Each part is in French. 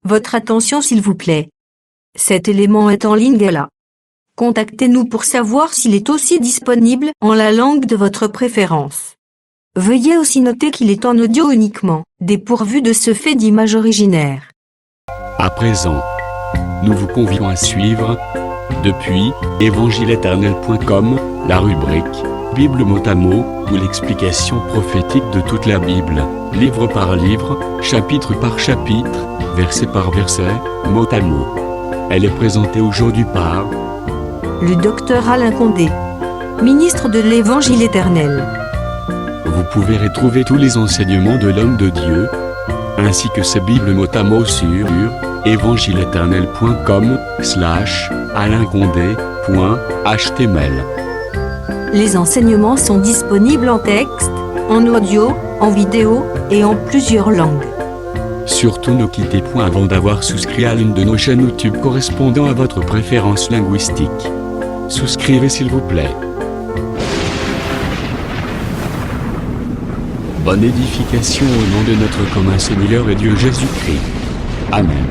Votre attention s'il vous plaît. Cet élément est en ligne là. Contactez-nous pour savoir s'il est aussi disponible en la langue de votre préférence. Veuillez aussi noter qu'il est en audio uniquement, dépourvu de ce fait d'image originaire. À présent, nous vous convions à suivre, depuis évangile-éternel.com, la rubrique Bible mot à mot, ou l'explication prophétique de toute la Bible, livre par livre, chapitre par chapitre, verset par verset, mot à mot. Elle est présentée aujourd'hui par Le docteur Alain Condé, ministre de l'Évangile éternel. Vous pouvez retrouver tous les enseignements de l'homme de Dieu, ainsi que ses Bibles mot à mot sur évangile-éternel.com/alain-condé.html. Les enseignements sont disponibles en texte, en audio, en vidéo et en plusieurs langues. Surtout ne quittez point avant d'avoir souscrit à l'une de nos chaînes YouTube correspondant à votre préférence linguistique. Souscrivez s'il vous plaît. Bonne édification au nom de notre commun Seigneur et Dieu Jésus-Christ. Amen.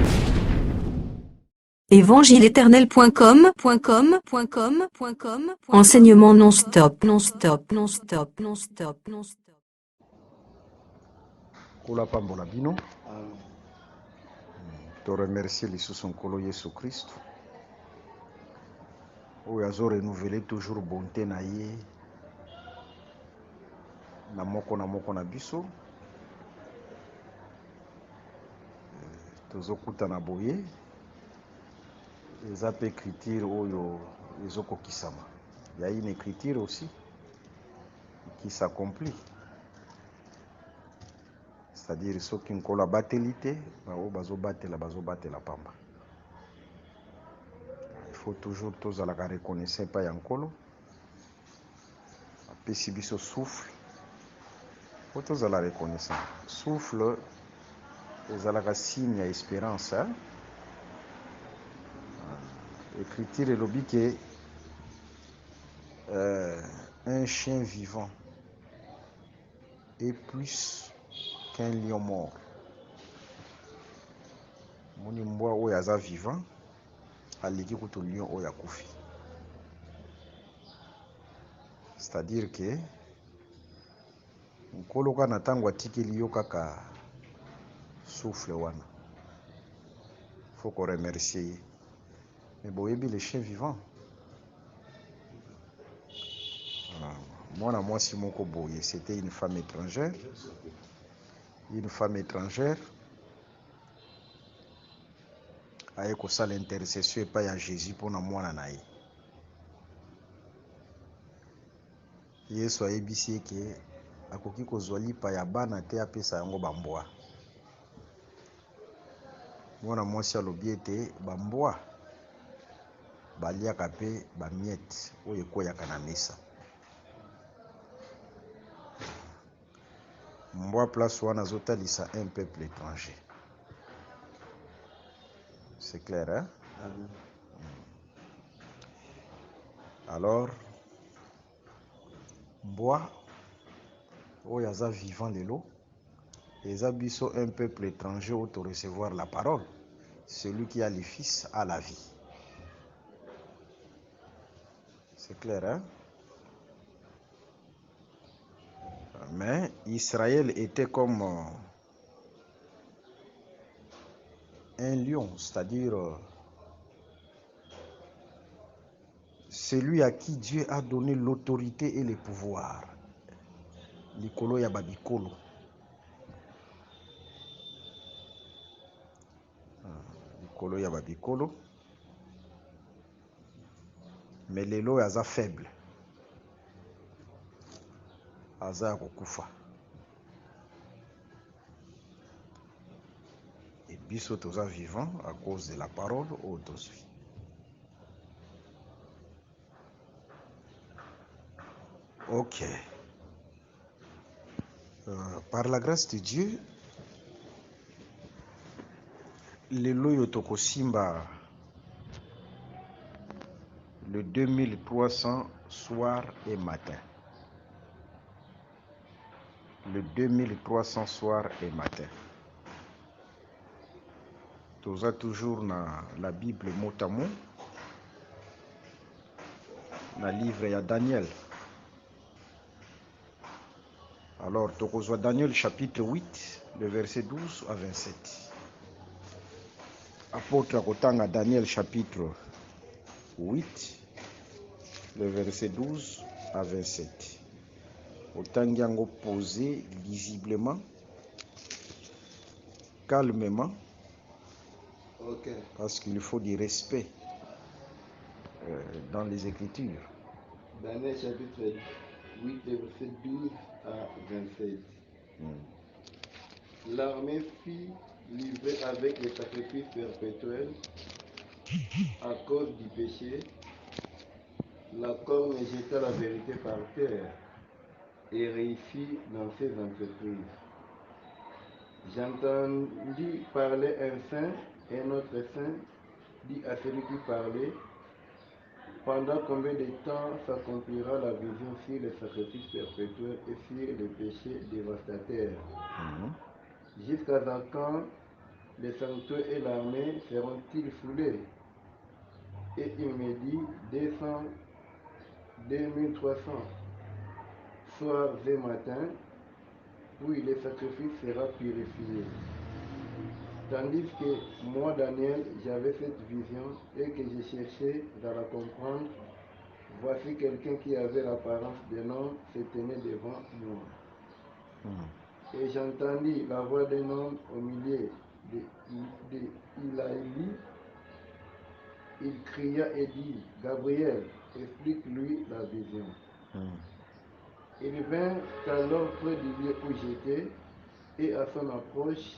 évangile-éternel.com Enseignement non-stop. Kula pambola bino. Te remercier lisusu nkolo Yesu Christ. Oyo azo renouveler toujours bonté na ye na moko na biso. Tozokuta na boye. Eza pe écriture oyo ezokokisama. Il y a une écriture aussi qui s'accomplit. C'est-à-dire ceux qui nkolo abateli te, bazobatela pamba. Il faut toujours tozalaka reconnaissant pa ya nkolo. Apesi biso souffle. Faut tozala reconnaissant. Souffle ezalaka signe ya espérance. Écriture elobi ke un chien vivant est plus qu'un lion mort. Moni mbwa oyo aza vivant aleki kutu lion oyo akufi. C'est-à-dire que nkolo kana ntango atikeli yo kaka souffle wana. Faut qu'on remercie. Mais boyebi les chiens vivants. Mwana mwasi moko boye, c'était une femme étrangère. Une femme étrangère aye kosala intercession epai ya Jésus mpona mwana na ye. Yesu ayebisi eke akoki kozwa lipa ya bana te apesa yango bambwa. Mwana mwasi alobi ete bambwa baliaka pe bamiete oyo ekweyaka na mesa. Mbwa place wana azotalisa un peuple étranger. C'est clair, hein? Alors, mbwa oyo aza vivant lelo, eza biso un peuple étranger auto recevoir la parole. Celui qui a le fils a la vie. C'est clair, hein? Mais Israël était comme un lion, c'est-à-dire celui à qui Dieu a donné l'autorité et le pouvoir. Likolo ya babikolo. Likolo ya babikolo. Mais lelo aza faible. Aza kokufa. Et biso toza vivant à cause de la parole au tosui. Ok. Par la grâce de Dieu, lelo yo tokosimba le 2300 soir et matin. Le 2300 soir et matin. Toza toujours na la Bible mot à mot, na livre ya Daniel. Alors, tokozwa Daniel chapitre 8, le verset 12 à 27. Apôtre akotanga Daniel chapitre 8, le verset 12 à 27. Otangi yango posé lisiblement, calmement, Ok. parce qu'il faut du respect dans les Écritures. Daniel chapitre 8, verset 12 à 27. L'armée fit livrer avec les sacrifices perpétuels à cause du péché. La corne jeta la vérité par terre et réussit dans ses entreprises. J'entendis parler un saint et un autre saint dit à celui qui parlait: pendant combien de temps s'accomplira la vision sur les sacrifices perpétuels et sur les péchés dévastateurs? Jusqu'à quand les sanctuaires et l'armée seront-ils foulés? Et il me dit: 200, 2300 soirs et matins, puis le sacrifice sera purifié. Tandis que moi, Daniel, j'avais cette vision et que je cherchais à la comprendre, voici quelqu'un qui avait l'apparence d'un homme se tenait devant moi. Et j'entendis la voix d'un homme au milieu de Ilaïli. Il cria et dit: Gabriel, explique-lui la vision. Il vint alors près du lieu où j'étais, et à son approche,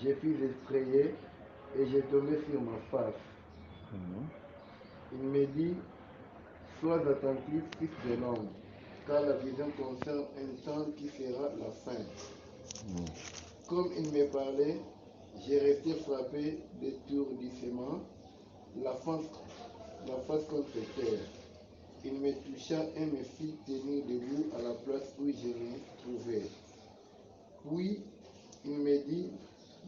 je fus effrayé et j'ai tombé sur ma face. Il me dit: sois attentif, fils de l'homme, car la vision concerne un temps qui sera la fin. Comme il me parlait, j'ai resté frappé d'étourdissement, la face contre terre. Il me toucha et me fit tenir debout à la place où je me trouvais. Puis il me dit: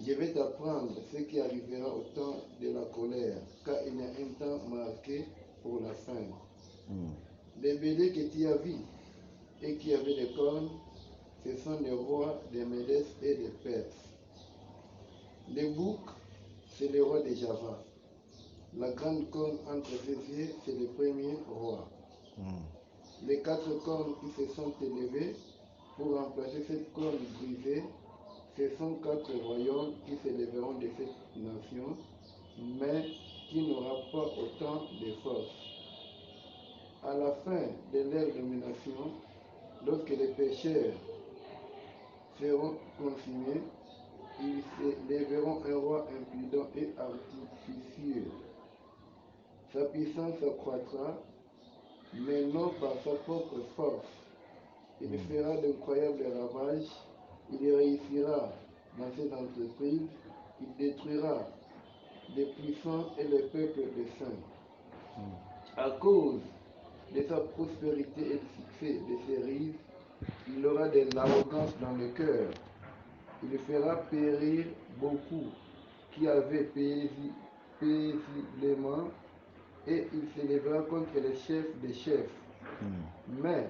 je vais t'apprendre ce qui arrivera au temps de la colère, car il y a un temps marqué pour la fin. Les béliers que tu as vus et qui avaient des cornes, ce sont les rois des Médès et des Perses. Les boucs, c'est le roi de Java. La grande corne entre ses yeux, c'est le premier roi. Les 4 cornes qui se sont élevées pour remplacer cette corne brisée, ce sont 4 royaumes qui s'élèveront de cette nation, mais qui n'aura pas autant de force. À la fin de leur domination, lorsque les pécheurs seront confinés, ils s'élèveront un roi impudent et artificieux. Sa puissance s'accroîtra, mais non par sa propre force. Il fera d'incroyables ravages, il réussira dans ses entreprises, il détruira les puissants et les peuples des saints. À cause de sa prospérité et du succès de ses rives, il aura de l'arrogance dans le cœur. Il fera périr beaucoup qui avaient paisiblement, et il s'élèvera contre les chefs des chefs. Mais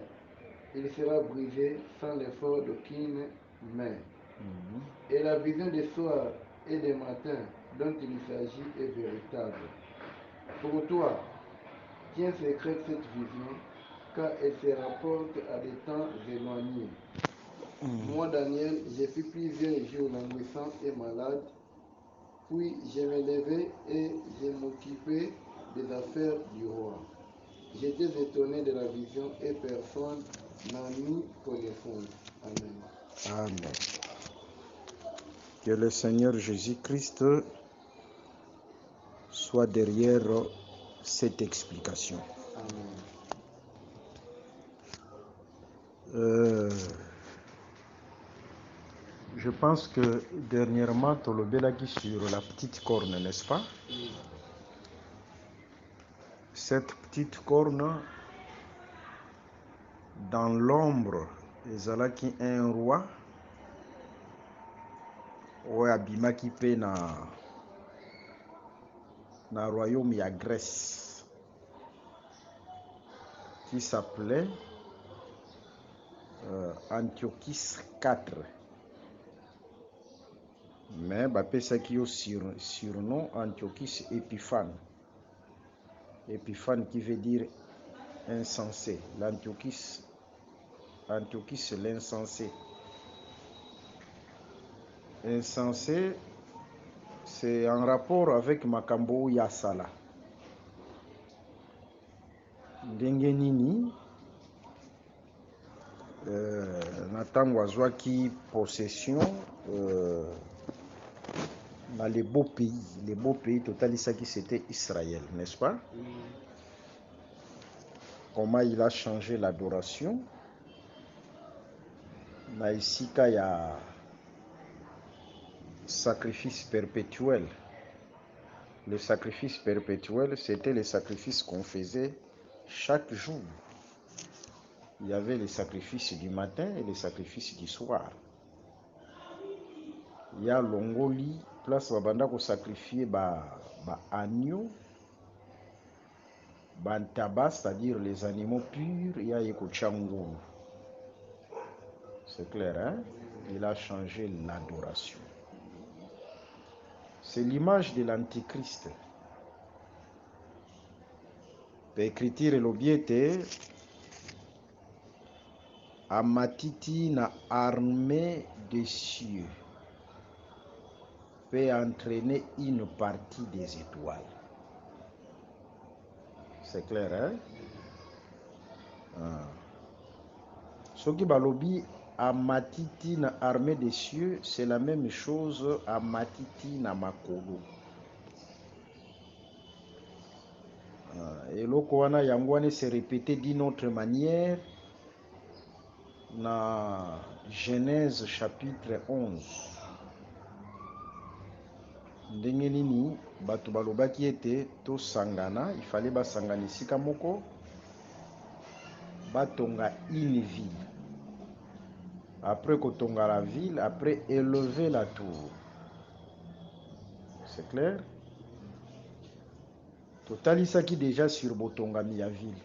il sera brisé sans l'effort d'aucune main. Et la vision des soirs et des matins dont il s'agit est véritable. Pour toi, tiens secrète cette vision, car elle se rapporte à des temps éloignés. Moi, Daniel, j'ai fait plusieurs jours languissant et malade, puis je me levai et je m'occupais des affaires du roi. J'étais étonné de la vision et personne n'en eut connaissance. Amen. Amen. Que le Seigneur Jésus-Christ soit derrière cette explication. Amen. Je pense que dernièrement, tu le belaki sur la petite corne, n'est-ce pas? Cette petite corne, dans l'ombre, ezalaki un roi oyo abimaki pe na royaume ya Grèce qui s'appelait Antiochus IV. Mais bapesaki yo surnom Antiochus Épiphane. Épiphane qui veut dire insensé. Antiochus l'insensé. Insensé, c'est en rapport avec makambo ya sala. Ndenge nini na ntango azwaki possession dans les beaux pays totalisaki c'était Israël, n'est-ce pas? Comment il a changé l'adoration na isika ya sacrifice perpétuel. Le sacrifice perpétuel, c'était le sacrifice qu'on faisait chaque jour. Il y avait les sacrifices du matin et les sacrifices du soir. Il y a longoli place babanda ko sacrifier agneau, bantaba, c'est-à-dire les animaux purs, il y a yeko chango. C'est clair, hein? Il a changé l'adoration. C'est l'image de l'antichrist. L'écriture lobiete amatiti na armée des cieux peut entraîner une partie des étoiles. C'est clair, hein? Ce qui balobi amatiti na armée des cieux, c'est la même chose amatiti na makolo. Et l'okwana yangwane s'est répété d'une autre manière dans Genèse chapitre 11. Ndenge nini bato balobaki ete to sangana, il fallait basangana esika moko batonga une ville. Après kotonga la ville, après élever la tour. C'est clair? Totalisaki déjà sur botongami ya ville.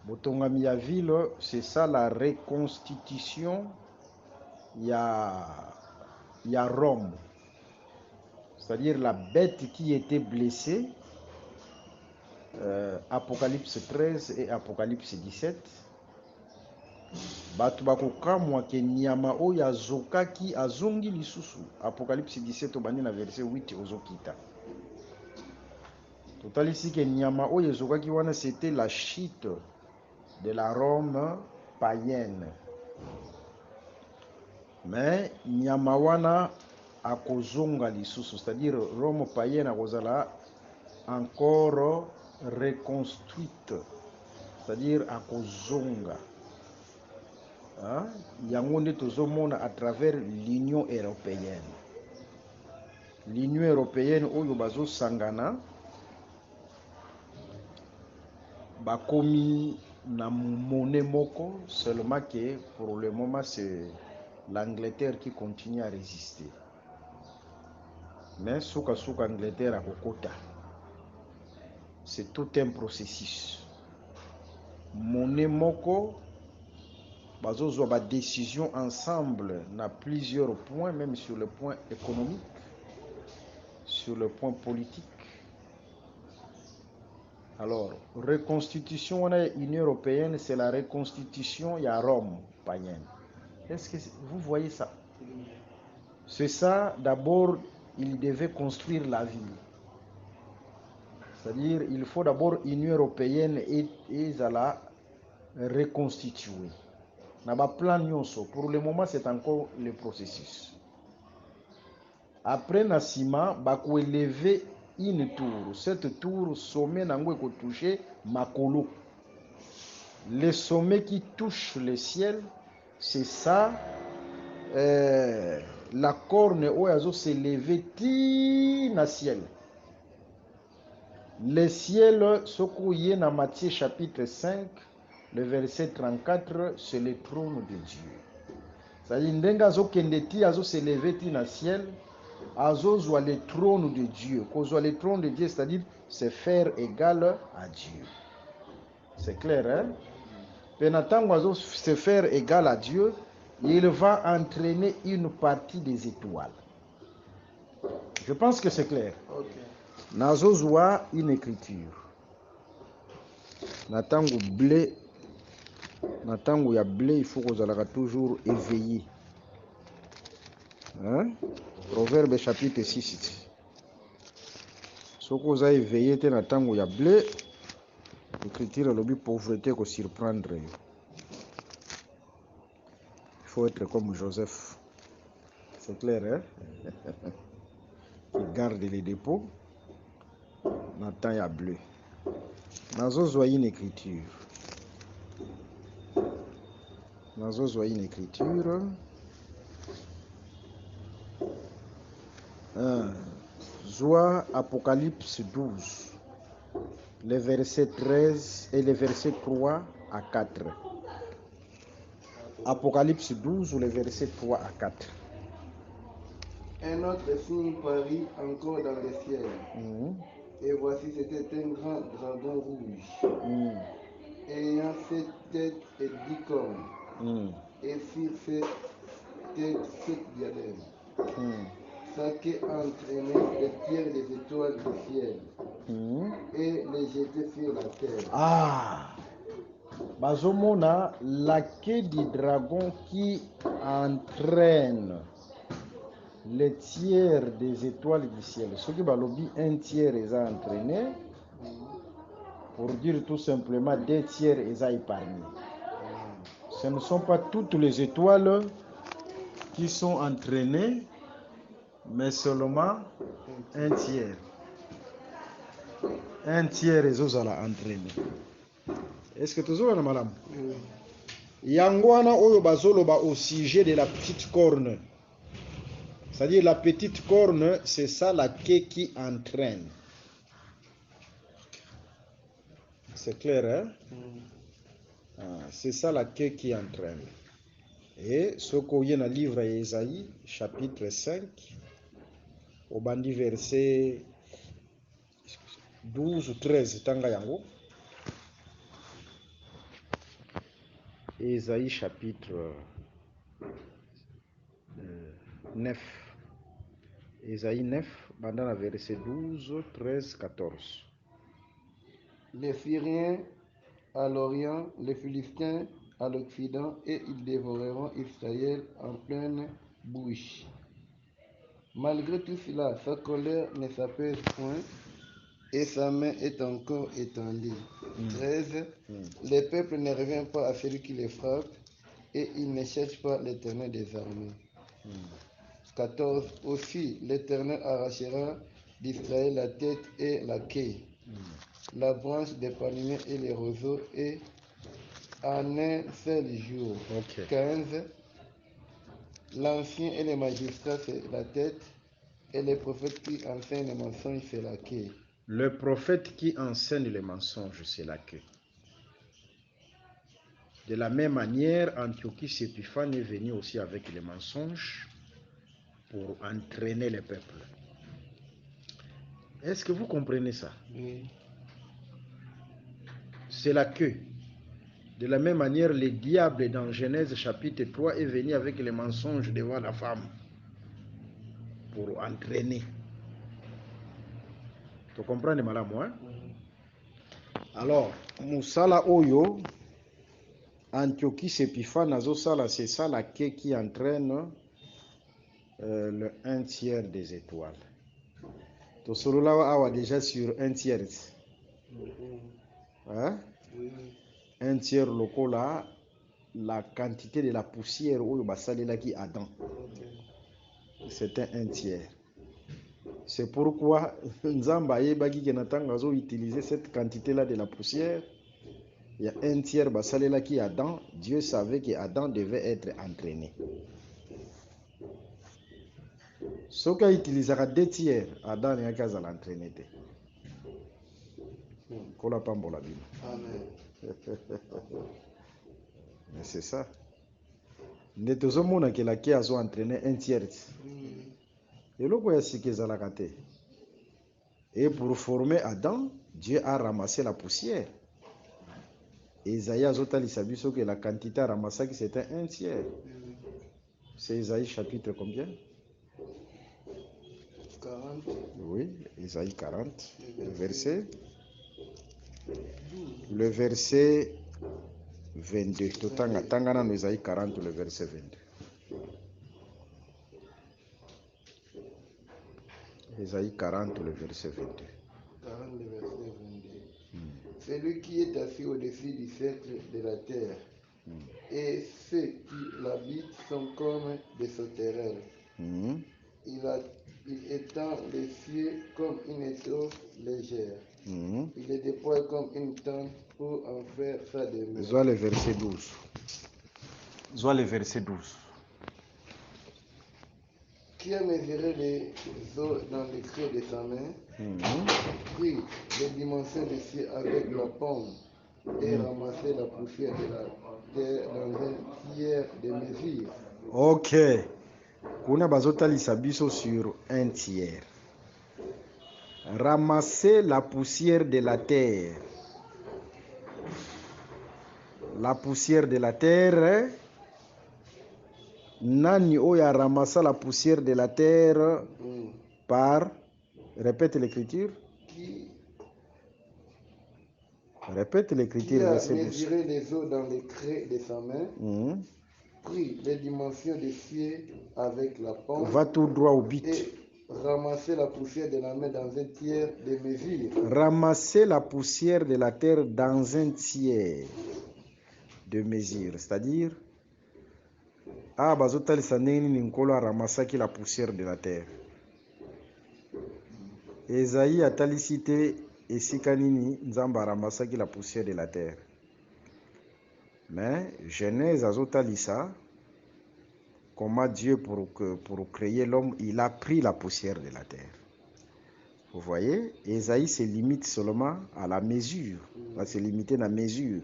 Botongami ya ville, c'est ça la reconstitution ya Rome. C'est-à-dire la bête qui était blessée, Apocalypse 13 et Apocalypse 17. Batu bakokamwa ke nyama oyo azokaki azongi lisusu. Apocalypse 17 obandi na verset 8 ozokita. Totalisi ke nyama oyo azokaki wana c'était la chute de la Rome païenne. Mais nyama wana akozonga lisusu, c'est-à-dire Rome païenne akozala encore reconstruite, c'est-à-dire akozonga. Yango nde tozomona à travers l'Union européenne. L'Union européenne oyo bazosangana bakomi na monnaie moko, seulement que pour le moment c'est l'Angleterre qui continue à résister. Mais suka Angleterre a kokota. C'est tout un processus. Monnaie moko bazozwa ba décision ensemble na plusieurs points, même sur le point économique, sur le point politique. Alors, reconstitution on a Union européenne, c'est la reconstitution ya Rome païenne. Est-ce que vous voyez ça? C'est ça, d'abord, il devait construire la ville. C'est-à-dire, il faut d'abord Union européenne et la reconstituer. Pour le moment, c'est encore le processus. Après Nassima, bako élever une tour. Cette tour, sommet nango eko toucher makolo. Le sommet qui touche le ciel, c'est ça. La corne oyazo s'élever ti na ciel. Le ciel, sokouye na Matthieu chapitre 5, le verset 34, c'est le trône de Dieu. C'est-à-dire, ndenga zo kendeti azo s'élever ti na ciel, azozwa le trône de Dieu. Kozwa le trône de Dieu, c'est-à-dire se faire égal à Dieu. C'est clair, hein? Penatango azo se faire égal à Dieu, il va entraîner une partie des étoiles. Je pense que c'est clair. Ok. Nazozwa une écriture. Natango blé, natango ya blé, il faut qu'on toujours éveillé. Hein? Proverbe chapitre 6. Soko za éveillé te natango ya blé, l'écriture lobi pauvreté ko surprendre. Il faut être comme Joseph. C'est clair, hein? Qui garde les dépôts. Nathan ya bleu. Nazozwa une écriture. Nazozwa une écriture. Zoa Apocalypse 12. Les versets 13 et les versets 3 à 4. Apocalypse 12 ou les versets 3 à 4. Un autre signe parut encore dans le ciel. Et voici, c'était un grand dragon rouge, ayant 7 têtes et 10 cornes, et sur ses têtes 7 diadèmes. Ça qui entraînait les pierres des étoiles du ciel, et les jetait sur la terre. Ah! Bazomona, la queue du dragon qui entraîne les tiers des étoiles du ciel. Ce qui va lobby, un tiers les a entraînés, pour dire tout simplement 2 tiers les a épargnés. Ce ne sont pas toutes les étoiles qui sont entraînées, mais seulement un tiers. Un tiers les autres à entraîner. Est-ce que tu vois, madame? Yangwana oyo bazoloba au sujet de la petite corne. C'est-à-dire la petite corne, c'est ça la queue qui entraîne. C'est clair, hein? C'est ça la queue qui entraîne. Et ce qu'on y a dans le livre d'Ésaïe, chapitre 5, au bandi verset 12 ou 13, tanga yango. Ésaïe chapitre 9. Ésaïe 9, pendant la verset 12, 13, 14. Les Syriens à l'Orient, les Philistins à l'Occident, et ils dévoreront Israël en pleine bouche. Malgré tout cela, sa colère ne s'apaise point, et sa main est encore étendue. 13. Les peuples ne reviennent pas à celui qui les frappe, et ils ne cherchent pas l'Éternel des armées. 14. Aussi, l'Éternel arrachera d'Israël la tête et la queue, la branche des palmiers et les roseaux, et en un seul jour. 15. L'ancien et les magistrats, c'est la tête, et les prophètes qui enseignent les mensonges, c'est la queue. Le prophète qui enseigne les mensonges, c'est la queue. De la même manière, Antiochus Épiphane est venu aussi avec les mensonges pour entraîner les peuples. Est-ce que vous comprenez ça? Oui. C'est la queue. De la même manière, le diable dans Genèse chapitre 3 est venu avec les mensonges devant la femme pour entraîner. Tu comprends, madame, hein? Alors, Moussala Oyo, Antiochus Épiphane, Azosala, c'est ça la queue qui entraîne le 1 tiers des étoiles. Tosolola awa déjà sur 1 tiers. Hein? 1 tiers lokola, la quantité de la poussière oyo basalela ki Adam. C'était 1 tiers. C'est pourquoi Nzamba yebaki kenatanga zo utiliser cette quantité-là de la poussière. Il y a 1 tiers basalela ki Adam. Dieu savait que Adam devait être entraîné. Ce qui utilisera 2 tiers, Adam n'est qu'à l'entraîner. Kola pambola bino. Amen. Mais c'est ça. Ndetozomona que la qui a entraîné 1 tiers. eloko ya sika ezalaka te. Et pour former Adam, Dieu a ramassé la poussière. Esaïe azotalisa biso que la quantité à ramasser c'était 1/3. C'est Esaïe chapitre combien? 40. Oui, Esaïe 40, le verset 22. Totanga no Esaïe 40, le verset 22. Esaïe 40, le verset 22. 40, le verset 22. Celui qui est assis au-dessus du cercle de la terre, et ceux qui l'habitent sont comme des sauterelles. Il étend les cieux comme une étoffe légère. Il les déploie comme une tente pour en faire sa demeure. Soit le verset 12. Soit le verset 12. Qui a mesuré les eaux dans le creux de sa main, pris les dimensions des cieux avec la paume et ramassé la poussière de la terre dans un tiers de mesure. Ok. Kuna bazotalisa biso sur 1/3. Ramasser la poussière de la terre. La poussière de la terre. Nani oya ramassa la poussière de la terre par. Répète l'écriture. Répète l'écriture. Qui a mesuré les eaux dans les creux de sa main, pris les dimensions des cieux avec la paume. Va tout droit au but. Et ramasser la poussière de la main dans un tiers de mesure. Ramasser la poussière de la terre dans un tiers de mesure. C'est-à-dire, bazotalisa ndenge nini nkolo aramasaki la poussière de la terre. Esaïe atalisi te esika nini nzambe aramasaki la poussière de la terre. Mais Genèse azotalisa comment Dieu pour créer l'homme, il a pris la poussière de la terre. Vous voyez, Esaïe se limite seulement à la mesure. Va se limiter à la mesure.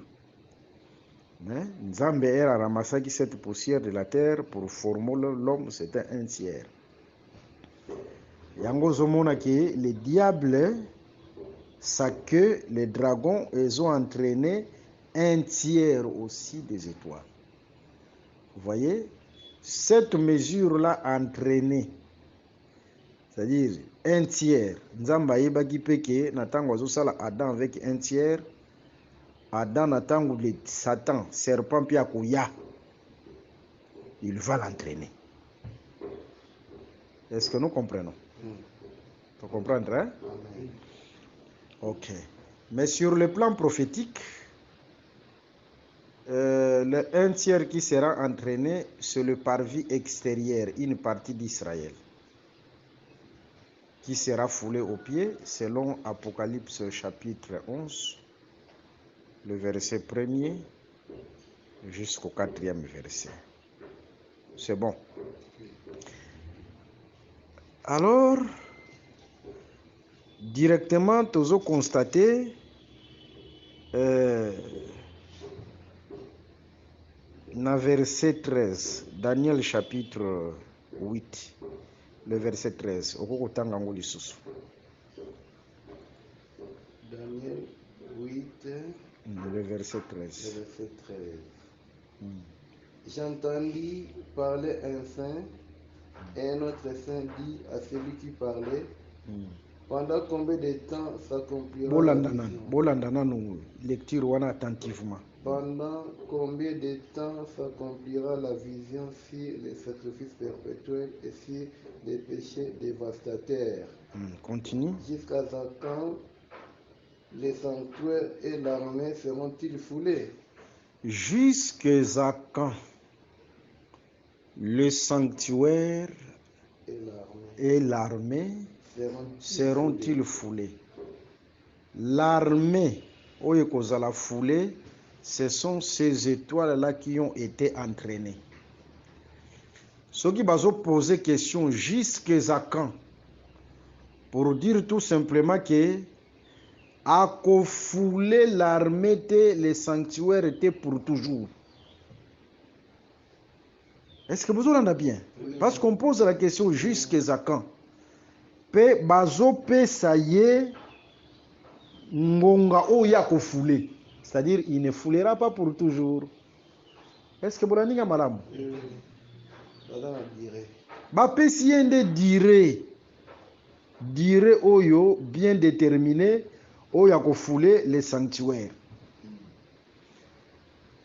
Mais Nzambe a ramassé cette poussière de la terre pour former l'homme, c'était 1/3. Yango zomona que les diables, ça que les dragons, ils ont entraîné 1/3 aussi des étoiles. Vous voyez, cette mesure-là entraîné, c'est-à-dire 1/3. Nzamba yebaki peke natango azosala Adam avec 1/3. Adam natango le Satan, serpent pia koya. Il va l'entraîner. Est-ce que nous comprenons? Tu comprends, hein? Ok. Mais sur le plan prophétique, le 1/3 qui sera entraîné, c'est le parvis extérieur, une partie d'Israël, qui sera foulé aux pieds, selon Apocalypse chapitre 11, le verset 1er jusqu'au 4e verset. C'est bon. Alors, directement, tu as constaté dans verset 13, Daniel chapitre 8, le verset 13. Daniel 8, le verset 13. Le verset 13. J'entendis parler un saint, et un autre saint dit à celui qui parlait, pendant combien de temps s'accomplira la vision? Bolandana nous lecture wana attentivement. Pendant combien de temps s'accomplira la vision sur les sacrifices perpétuels et sur les péchés dévastateurs? Continue. Jusqu'à quand les sanctuaires et l'armée seront-ils foulés? Jusqu'à quand le sanctuaire et l'armée seront-ils foulés? L'armée, la foulée, ce sont ces étoiles-là qui ont été entraînées. Ceux qui vont poser question jusqu'à quand, pour dire tout simplement que à fouler l'armée, les sanctuaires étaient pour toujours. Est-ce que vous en avez bien? Parce qu'on pose la question jusqu'à quand. pe bazopesa ye ngonga oyo ya kofoule, c'est-à-dire il ne foulera pas pour toujours. Est-ce que bolandinga malamu? Bapesi ye nde dire oyo bien déterminé oyo ya kofoule les sanctuaires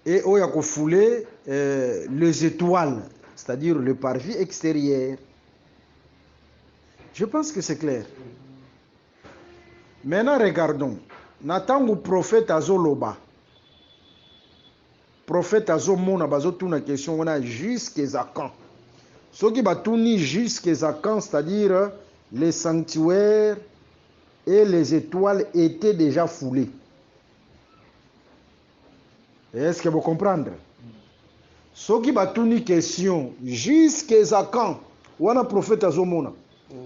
et oyo ya kofoule les étoiles, c'est-à-dire le parvis extérieur. Je pense que c'est clair. Maintenant regardons. Natangu prophète azoloba. Prophète azomona bazotuna question wana jusqu'à quand. Ce qui batuni jusqu'à quand, c'est-à-dire les sanctuaires et les étoiles étaient déjà foulés. Est-ce que vous comprenez? Ce qui batuni question jusqu'à quand, wana prophète azomona.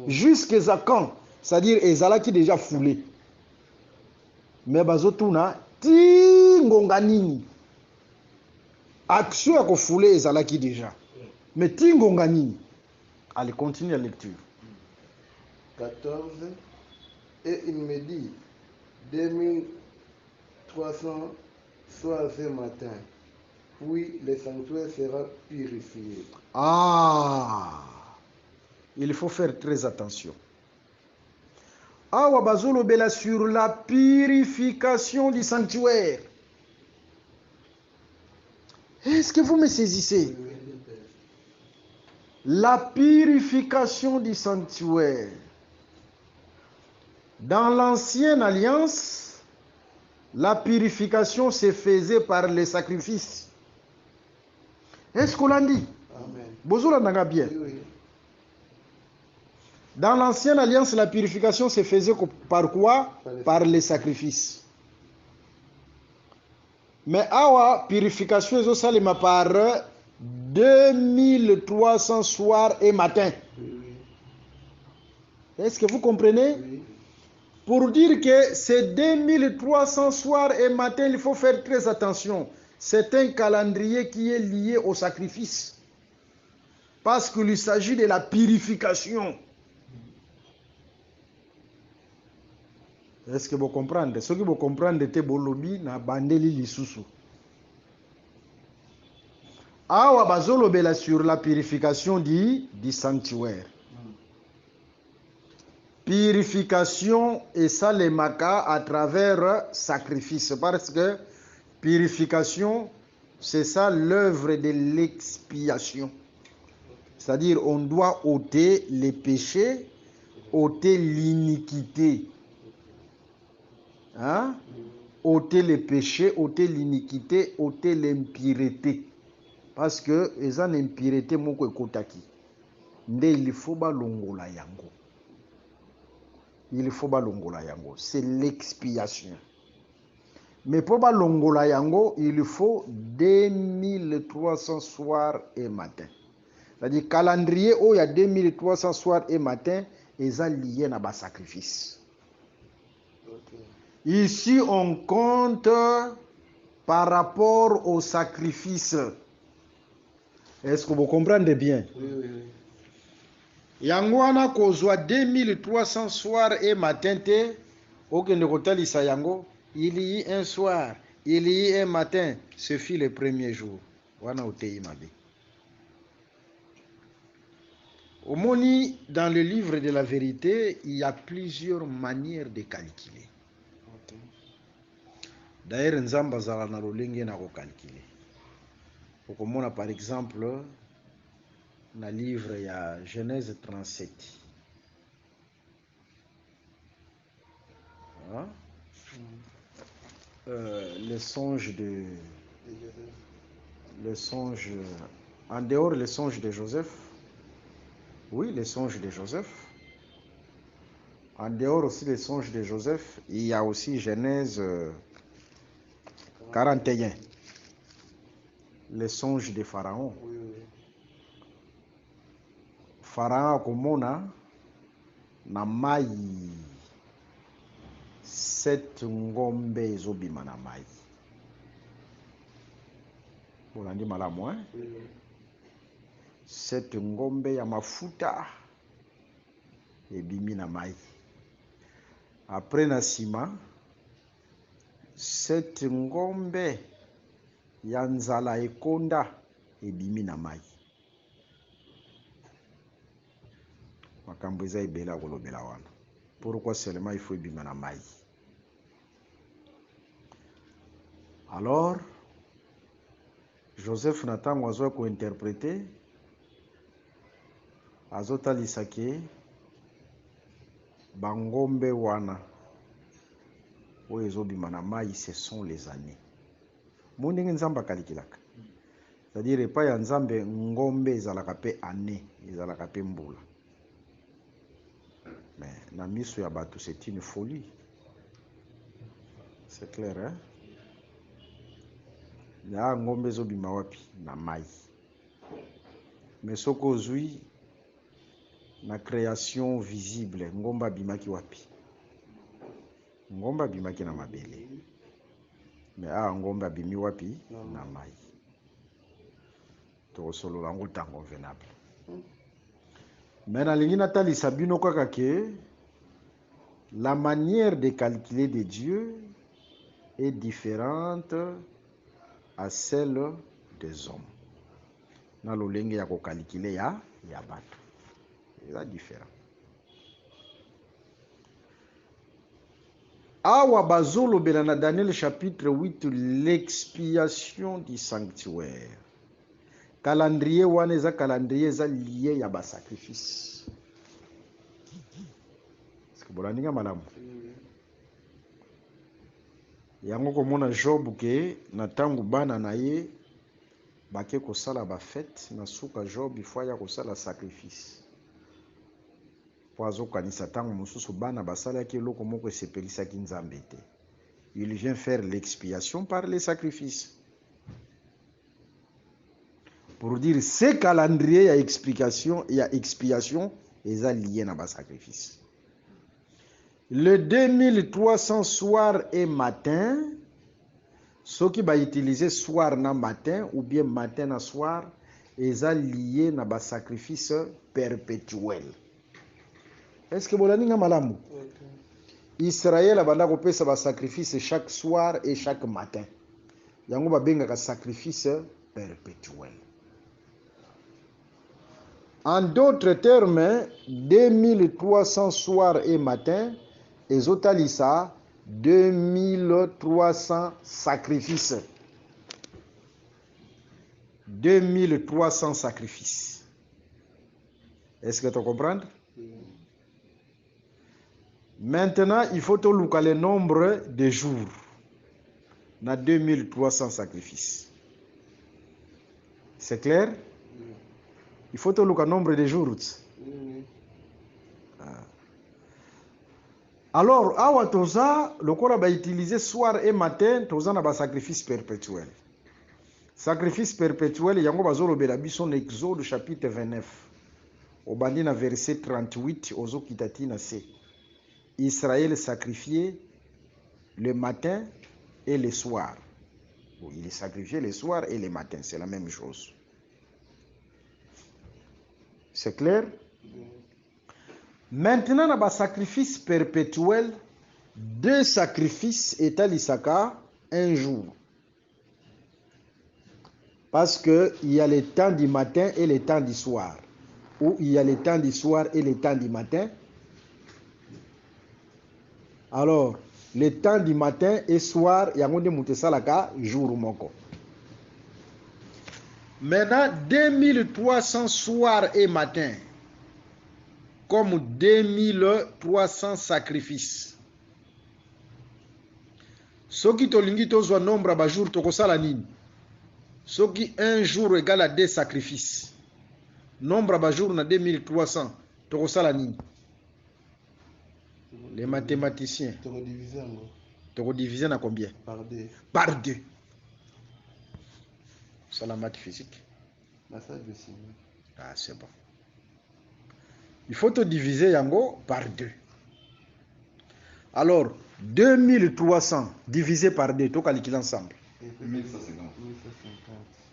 Jusqu'à quand, c'est-à-dire ezalaki déjà foulé. Mais bazotuna ti ngonga nini. Action à kofoulé ezalaki déjà. Mais ti ngonga nini. Allez, continue la lecture. 14. Et il me dit, 2300 soirs et matin, puis le sanctuaire sera purifié. Ah, il faut faire très attention. Awa bazolobela sur la purification du sanctuaire. Est-ce que vous me saisissez? La purification du sanctuaire. Dans l'ancienne alliance, la purification se faisait par les sacrifices. Est-ce qu'on l'a dit? Amen. Bozola naga bien. Oui. Dans l'ancienne alliance, la purification se faisait par quoi? Par les sacrifices. Mais awa purification est aussi par 2300 soirs et matins. Oui. Est-ce que vous comprenez? Oui. Pour dire que ces 2300 soirs et matins, il faut faire très attention. C'est un calendrier qui est lié au sacrifice. Parce qu'il s'agit de la purification. Est-ce que vous comprenez? Ce que vous comprenez, c'est bolobi na bandeli lisusu. Awa bazolobela sur la purification du sanctuaire. Purification et ça les maka à travers sacrifice. Parce que purification, c'est ça l'œuvre de l'expiation. C'est-à-dire on doit ôter les péchés, ôter l'iniquité. Hein? Ôter les péchés, ôter l'iniquité, ôter l'impureté. Parce que les impureté moko ekotaki. Nde il faut balongola yango. Il faut balongola yango. C'est l'expiation. Mais pour balongola yango, il faut 2300 soirs et matins. C'est-à-dire calendrier où il y a 2300 soirs et matins, ils sont liés à bas sacrifice. Okay. Ici, on compte par rapport au sacrifice. Est-ce que vous comprenez bien? Oui. Yango wana kozwa 2300 soirs et matin te okende kotalisa yango, il y a un soir, il y a un matin, ce fut le premier jour. Wana otei mabe. Omoni, dans le livre de la vérité, il y a plusieurs manières de calculer. Okay. D'ailleurs, nzamba zala na lolenge na ko calculer. Okomona par exemple na livre ya Genèse 37. Hein? Le songe de en dehors le songe de Joseph. Oui, le songe de Joseph. En dehors aussi le songe de Joseph, il y a aussi Genèse 41. Le songe de Pharaon. Oui. Pharaon akomona na mai 7 ngombe ezobima na mai. Bolandi malamu, hein? Oui. 7 ngombe ya mafuta ebimi na mai. Après na sima, cette ngombe ya nzala ekonda ebimi na mai. Makambo eza ebele akolobela wana. Pourquoi seulement il faut ebima na mai? Alors, Joseph na ntango azwa kointerprete, azotalisa ke bangombe wana oyo ezobima na mai, ce sont les années. Mo ndenge nzambe akalikilaka. C'est-à-dire epai ya nzambe ngombe ezalaka pe année, ezalaka pe mbula. Mais na miso ya bato c'est une folie. C'est clair, hein? Ya ngombe ezobima wapi? Na mai. Mais soko ozwi na création visible, ngomba bimaki wapi? Ngomba bimaki na mabele. Mais ngomba bimi wapi? Na mai. To solo lango ta convenable. Mais na lingi natalisa bino kaka ke la manière de calculer de Dieu est différente à celle des hommes. Na lolenge ya ko calculer ya bato. C'est différent. Awa bazolobela na Daniel chapitre 8 l'expiation du sanctuaire. Calendrier wana eza calendrier eza lié ya ba sacrifice. Est-ce que bolandinga malamu? Yango komona Job ke na tangu bana na ye bake kosala ba fête na suka Job il faut ya kosala sacrifice. Po azokanisa tango mosusu bana basalaki eloko moko esepelisaki nzambe te. Il vient faire l'expiation par les sacrifices. Pour dire ce calendrier ya explication, ya expiation eza lié na ba sacrifice. Le 2300 soir et matin, ceux qui va utiliser soir na matin ou bien matin na soir, eza lié na ba sacrifice perpétuel. Est-ce que bolani nga malamu? Israël abanda kopesa ba sacrifice chaque soir et chaque matin. Yango babengaka sacrifice perpétuel. En d'autres termes, 2300 soirs et matin, ezotalisa 2300 sacrifices. 2300 sacrifices. Est-ce que tu comprends? Maintenant, il faut te le nombre de jours. On a 2300 sacrifices. C'est clair? Il faut te le nombre de jours. Alors, awa toza, le corps va utiliser soir et matin, toza na ba sacrifice perpétuel. Sacrifice perpétuel, yango bazolo belabi son Exode chapitre 29. Au bandi na verset 38, ozo kitati na se. Israël sacrifiait le matin et le soir. Bon, il est sacrifié le soir et le matin, c'est la même chose. C'est clair? Maintenant, dans le sacrifice perpétuel, 2 sacrifices état l'isaka un jour. Parce qu'il y a le temps du matin et le temps du soir. Ou il y a le temps du soir et le temps du matin. Alors, le temps du matin et soir, il y a un moute jour moko. Maintenant, 2300 soirs et matin, comme 2300 sacrifices. Ce qui tolingi tozwa nombre ba jour tokosala nini? Ce qui un jour égale à 2 sacrifices. Nombre ba jour na 2300 tokosala nini? Les mathématiciens. Toko divisé na combien? Par 2. Par 2. C'est la maths physique. Ah, c'est bon. Il faut te diviser yango par 2. Alors, 2300 divisé par 2, tu calcules ensemble. 1150.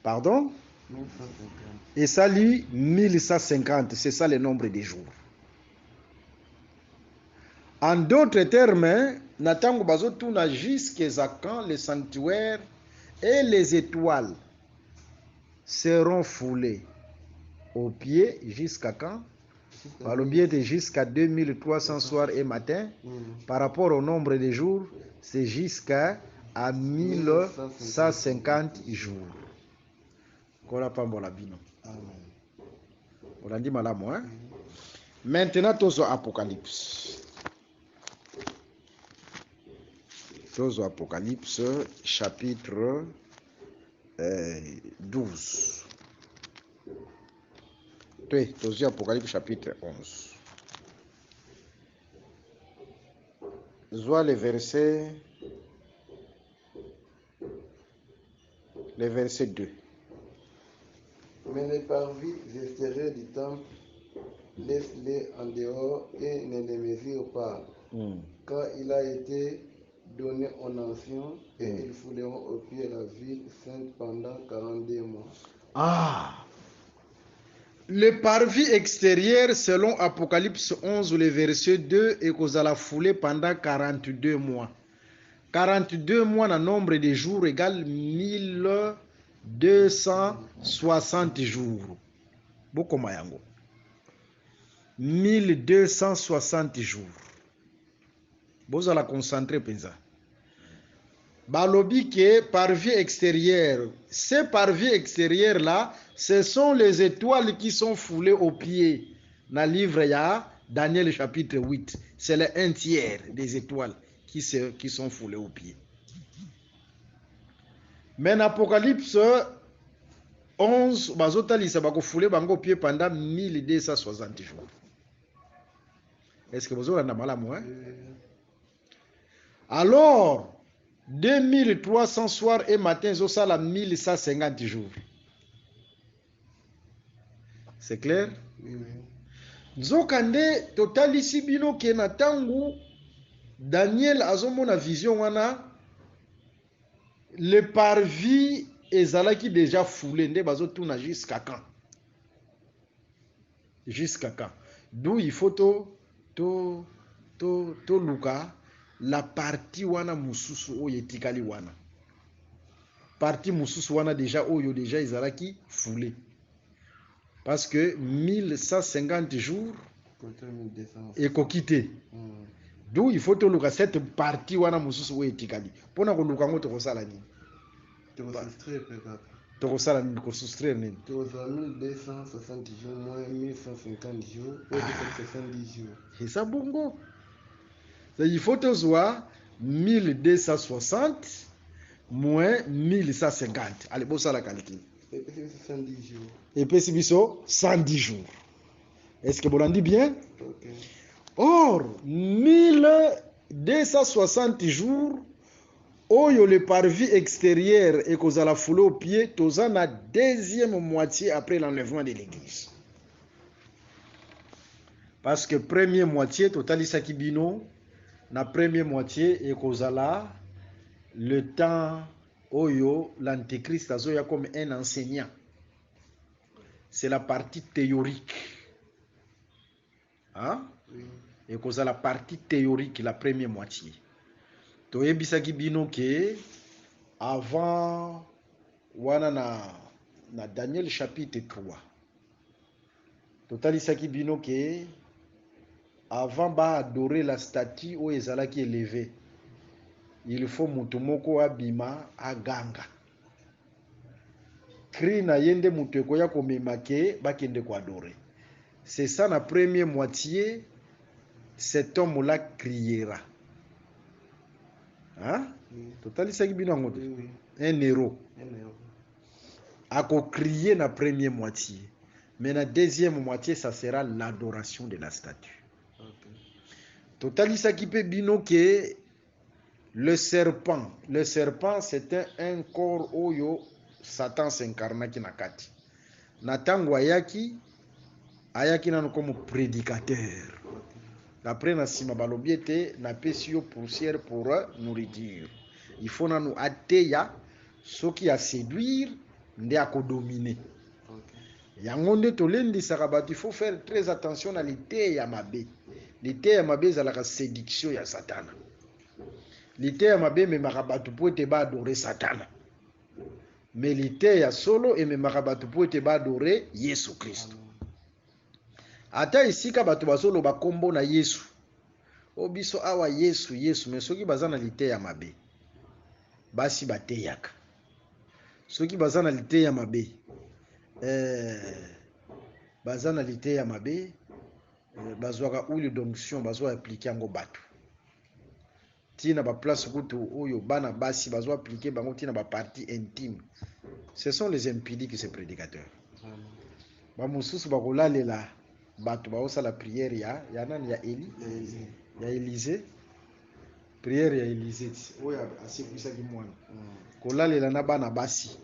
Pardon? 1150. Et ça lui, 1150, c'est ça le nombre de jours. En d'autres termes, natango bazotuna jusqu'à quand le sanctuaire et les étoiles seront foulés aux pieds jusqu'à quand? Par le biais de jusqu'à 2300 soirs et matins. Par rapport au nombre de jours, c'est jusqu'à 1150 jours. Kola pambola bino. On a dit malamu, hein? Maintenant, tous Apocalypse. Tous Apocalypse, chapitre 12. Oui, tous Apocalypse, chapitre 11. Je vois le verset 2. Mais les parvis extérieurs du temple, laisse-les en dehors et ne les mesure pas, car il a été donné aux nations et ils fouleront au pied la ville sainte pendant 42 mois. Ah! Le parvis extérieur, selon Apocalypse 11, le verset 2, et qu'on a la foulée pendant 42 mois. 42 mois, le nombre de jours égale 1260 jours. Beaucoup mayango. 1260 jours. Vous allez concentrer penza. Balobi que parvis extérieur, ces parvis extérieurs là, ce sont les étoiles qui sont foulées aux pieds. Dans le livre, il y a Daniel chapitre 8. C'est le 1/3 des étoiles qui sont foulées aux pieds. Mais dans Apocalypse 11, bazotalisa bako foulé bango pied pendant 1260 jours. Est-ce que vous avez malamu, hein? Alors, 2300 soirs et matins, ça la 1150 jours. C'est clair? Oui. Nzokande totali sibino ke na tangu Daniel azomona vision wana le parvis ezalaki déjà foulé nde bazotuna jusqu'à quand? Jusqu'à quand? D'où il faut to luka la partie wana mususu oyo etikali wana. Partie mususu wana déjà oyo déjà ezalaki foulé. Parce que 1150 jours et kokité. D'où il faut te luka cette partie wana mususu oyo etikali. Pona ko luka ngo to kosala nini? To kosala nini ko soustraire nini? 1260 jours moins 1150 jours et 270 jours. Et ça bongo. Il faut te voir 1260 moins 1150. Allez, bon ça la calcul. Et puis 110 jours. Et puis c'est 110 jours. Est-ce que vous l'en dites bien? Ok. Or, 1260 jours, oyo le parvis extérieur et qu'on a la foulée au pied, tous en la deuxième moitié après l'enlèvement de l'église. Parce que première moitié, total isakibino, la première moitié et qu'on a là, le temps oyo l'antéchrist azoya comme un enseignant. C'est la partie théorique. Hein? Oui. Et qu'on a la partie théorique, la première moitié. Toyebisaki bino ke avant wana na Daniel chapitre 3. Totalisaki bino ke avant ba adorer la statue ou ezalaki élevée. Il faut mutumoko abima aganga. Cri na yende muteko ya komemake bakende ko adorer. C'est ça la première moitié, cet homme-là criera. Hein? Total isaki bino ngoto. Oui. Un héros. Ako crier na première moitié. Mais la deuxième moitié, ça sera l'adoration de la statue. Okay. Total isaki pe bino ke le serpent, c'est un corps oyo Satan s'incarnaki na kati. Natango ayaki nano comme prédicateur. Après na sima balobi ete na pesi yo poussière pour nourriture. Il faut nanu ateya soki a séduire nde akodominer. Okay. Yango nde tolendisaka bato, il faut faire très attention na liteya mabe. liteya mabe ezalaka séduction ya satana. Liteya mabe ememaka bato po ete baadore satana, me liteya solo ememaka bato po ete baadore Yesu Kristo. Ata esika bato bazoloba kombo na Yesu, o biso awa Yesu Yesu, me soki baza na liteya mabe basi bateyaka. Soki baza na liteya mabe baza na liteya mabe bazwaka huile d'onction bazwa appliquer yango bato. Tina ba place kutu oyo bana basi bazwa appliquer bango tina ba partie intime. Ce sont les impudiques ces prédicateurs. Ba mususu bakolalela bato baosala prière ya nani ya Eli ya Élysée. Prière ya Élysée oyo asekwisaki mwana kolalela na bana basi.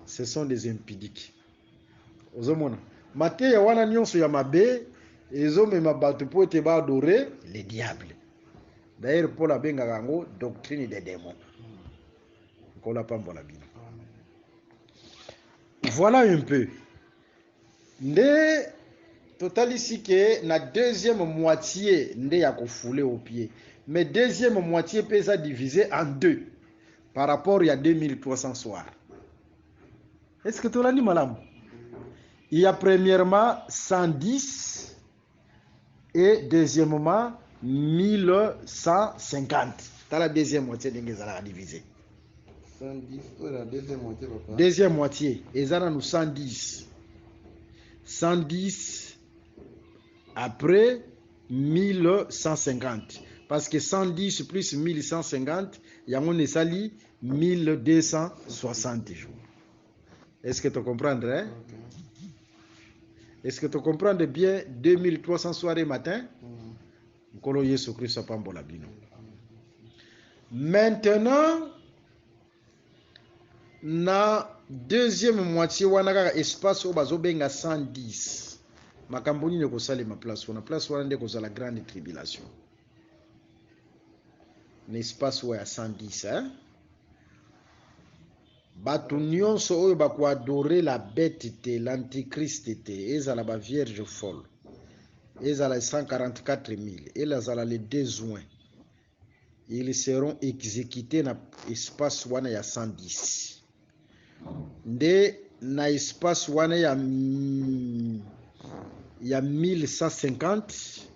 Ce sont des impudiques. Ozomona mateya wana nyonso ya mabe ezomema bato po ete baadore le diable. D'ailleurs Paul abengaka yango doctrine des démons. Kola pambola bino. Voilà un peu. Nde totalisi ke na deuxième moitié nde ya kofoule au pied. Mais deuxième moitié peut être divisé en deux par rapport à 2300 soirs. Est-ce que tu l'as dit, madame? Il y a premièrement 110 et deuxièmement 1150. C'est la deuxième moitié de la divisé. 110 pour la deuxième moitié, papa. Deuxième moitié, ils ont nous 110. 110 après 1150. Parce que 110 plus 1150, il y a un sali 1260 jours. Est-ce que tu comprends? Okay. Est-ce que tu comprends bien 2300 soirées matin? Maintenant, na deuxième moitié, on a espace où bazobenga 110. Makamboni ne kosale ma place, on a place où on a la grande tribulation. L'espace où il y a 110, hein? Bato nyonso oyo bako adorer la bête te, l'antichrist te, ezala ba vierge folle. Ezala 144 000, ezala les 2 juin. Ils seront exécutés na espace wana ya 110. Nde na espace wana ya 1150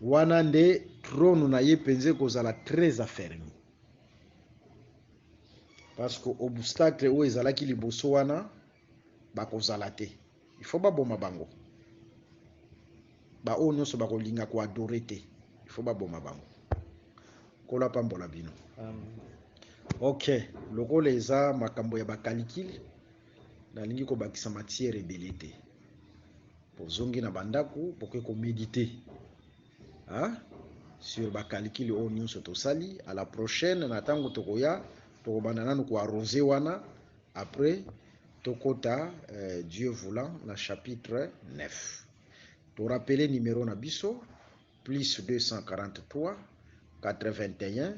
wana nde trône na ye penze kozala très affermi. Parce que obstacle oyo ezalaki liboso wana bakozala te. Il faut baboma bango. Ba oyo nyonso bakolinga ko adorer te. Il faut baboma bango. Kola pambola bino. Ok, lokola eza makambo ya bakalikile nalingi kobakisa matière ebele te. Pozongi na bandako poke ko méditer. Hein? Sur bakalikile oyo nyonso tosali. À la prochaine na tango tokoya tokobanda nanu ko arroser wana. Après tokota Dieu voulant na chapitre 9. To rappeler numéro na biso plus 243 81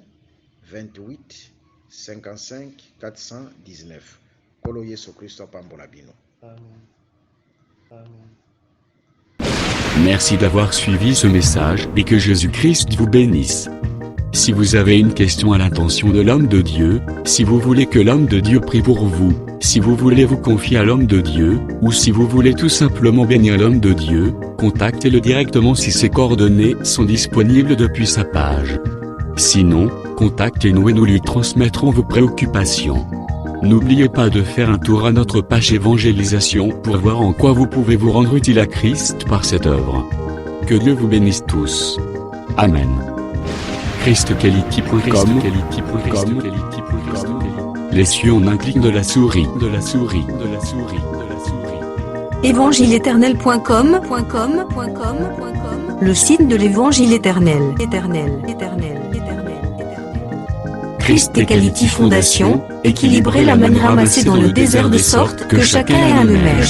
28 55 419. Kolo Yesu Christo pambola bino. Amen. Amen. Merci d'avoir suivi ce message et que Jésus-Christ vous bénisse. Si vous avez une question à l'intention de l'homme de Dieu, si vous voulez que l'homme de Dieu prie pour vous, si vous voulez vous confier à l'homme de Dieu, ou si vous voulez tout simplement bénir l'homme de Dieu, contactez-le directement si ses coordonnées sont disponibles depuis sa page. Sinon, contactez-nous et nous lui transmettrons vos préoccupations. N'oubliez pas de faire un tour à notre page évangélisation pour voir en quoi vous pouvez vous rendre utile à Christ par cette œuvre. Que Dieu vous bénisse tous. Amen. ChristQuality.com. Les cieux en un clic de la souris. Évangile-éternel.com. Le site de l'Évangile éternel. Christ Equality Fondation, équilibrer la manne ramassée dans le désert de sorte que chacun ait un le maire.